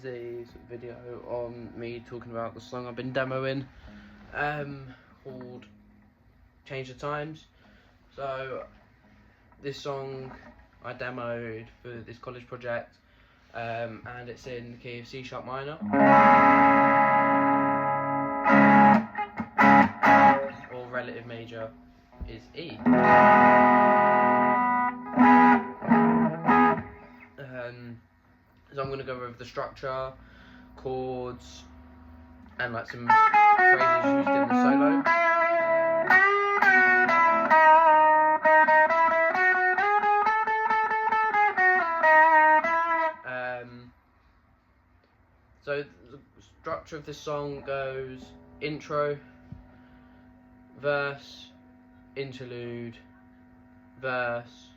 is a video on me talking about the song I've been demoing, called Change the Times. So this song I demoed for this college project, and it's in the key of C# minor, or relative major is E. So I'm going to go over the structure, chords, and like some phrases used in the solo. So the structure of this song goes intro, verse, interlude, verse,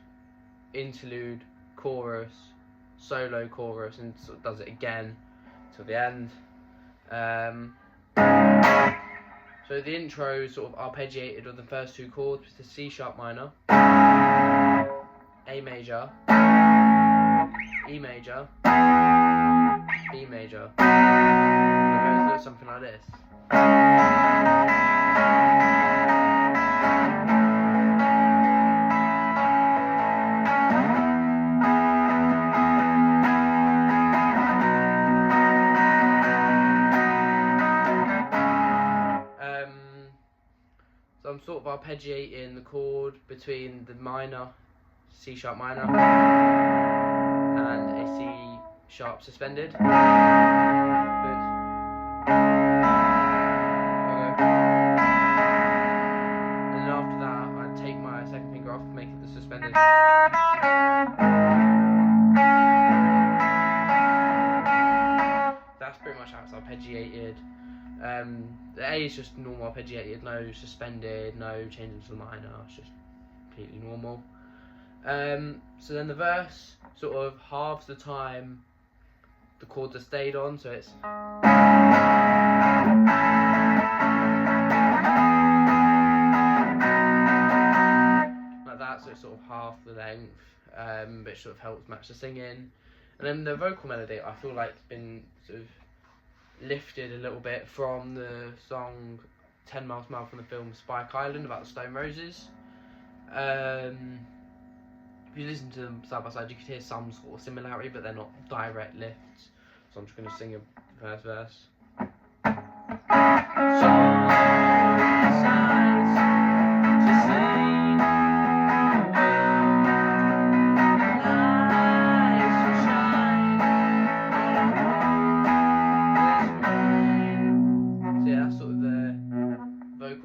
interlude, chorus, solo, chorus, and sort of does it again till the end. So the intro is sort of arpeggiated with the first two chords, which is C# minor, A major, E major, B major. So it goes something like this. So I'm sort of arpeggiating the chord between the minor, C# minor, and a C# suspended. And then after that, I take my second finger off, make it the suspended. That's pretty much how it's arpeggiated. The A is just normal arpeggiated, no suspended, no changing to the minor, it's just completely normal. So then the verse sort of halves the time the chords are stayed on, so it's like that, so it's sort of half the length, but it sort of helps match the singing. And then the vocal melody, I feel like it's been sort of lifted a little bit from the song 10 Miles an Hour from the film Spike Island about the Stone Roses. If you listen to them side by side, you could hear some sort of similarity, but they're not direct lifts. So I'm just going to sing a first verse.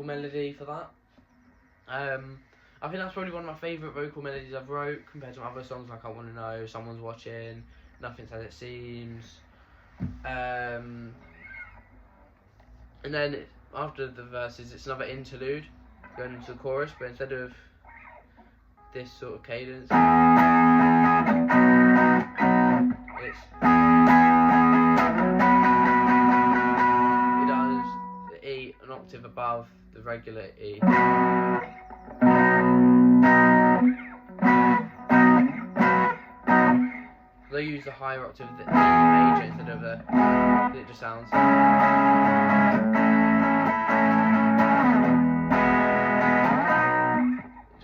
Melody for that. I think that's probably one of my favourite vocal melodies I've wrote compared to other songs like I Want to Know, Someone's Watching, Nothing's As It Seems. And then after the verses, it's another interlude going into the chorus, but instead of this sort of cadence, it does the E an octave above the regular E. They use the higher octave of the E major instead of the, it just sounds.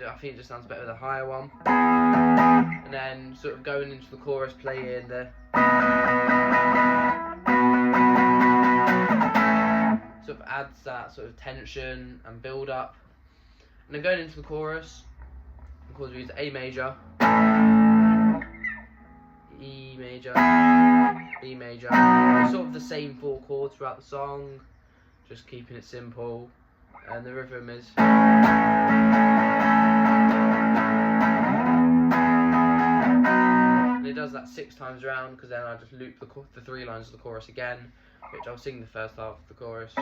I think it just sounds better with a higher one. And then sort of going into the chorus, playing the sort of adds that sort of tension and build up. And then going into the chorus, of course we use A major, E major, B major. It's sort of the same four chords throughout the song, just keeping it simple. And the rhythm is. And it does that 6 times around, because then I just loop the 3 lines of the chorus again, which I'll sing the first half of the chorus.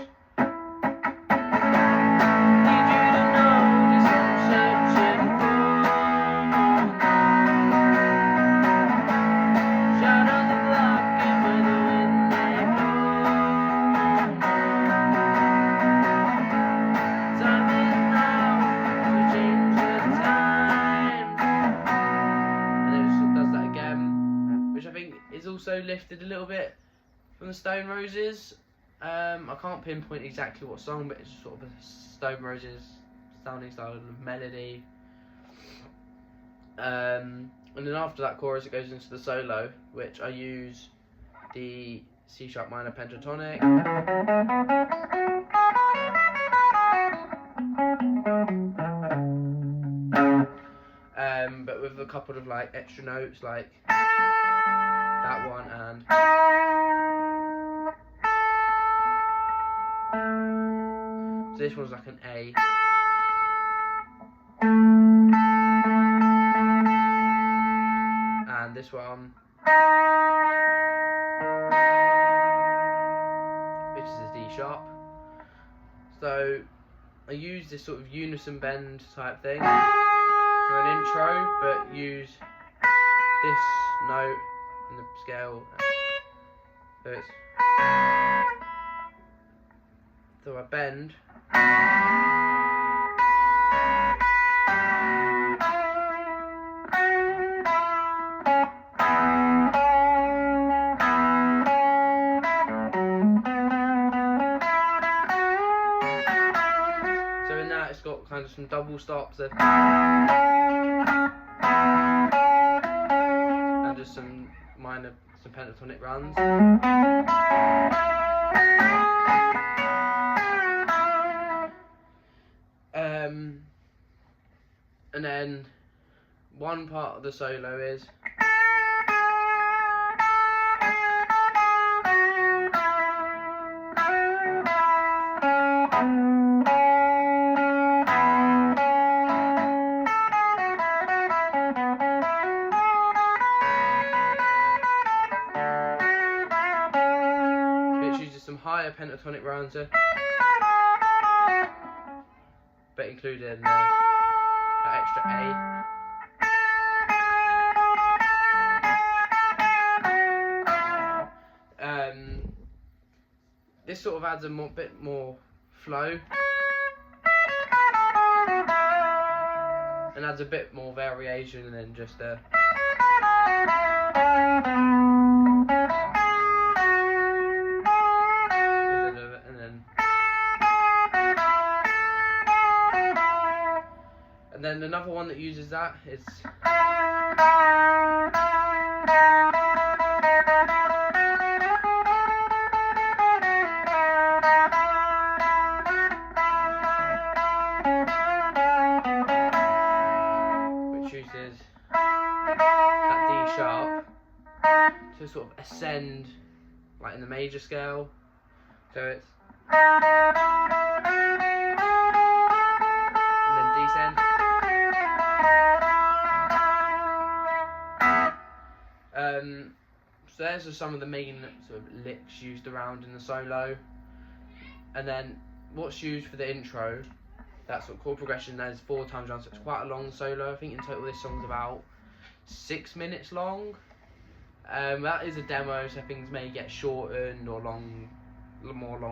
Also lifted a little bit From the Stone Roses, I can't pinpoint exactly what song, but it's sort of a Stone Roses sounding style of melody. And then after that chorus, it goes into the solo, which I use the C sharp minor pentatonic, but with a couple of like extra notes, like that one and. So this one's like an A. And this one, which is a D sharp. So I use this sort of unison bend type thing for an intro, but use this note in the scale. So it's, so I bend. So in that it's got kind of some double stops and just some minor, some pentatonic runs. And then one part of the solo is which uses some higher pentatonic runs, but including that extra A. This sort of adds a bit more flow and adds a bit more variation than just a. And then another one that uses that is which uses that D sharp to sort of ascend like in the major scale. So it's and then descend. So those are some of the main sort of licks used around in the solo. And then what's used for the intro, that sort of chord progression, there's 4 times round, so it's quite a long solo. I think in total this song's about 6 minutes long. That is a demo, so things may get shortened or more long.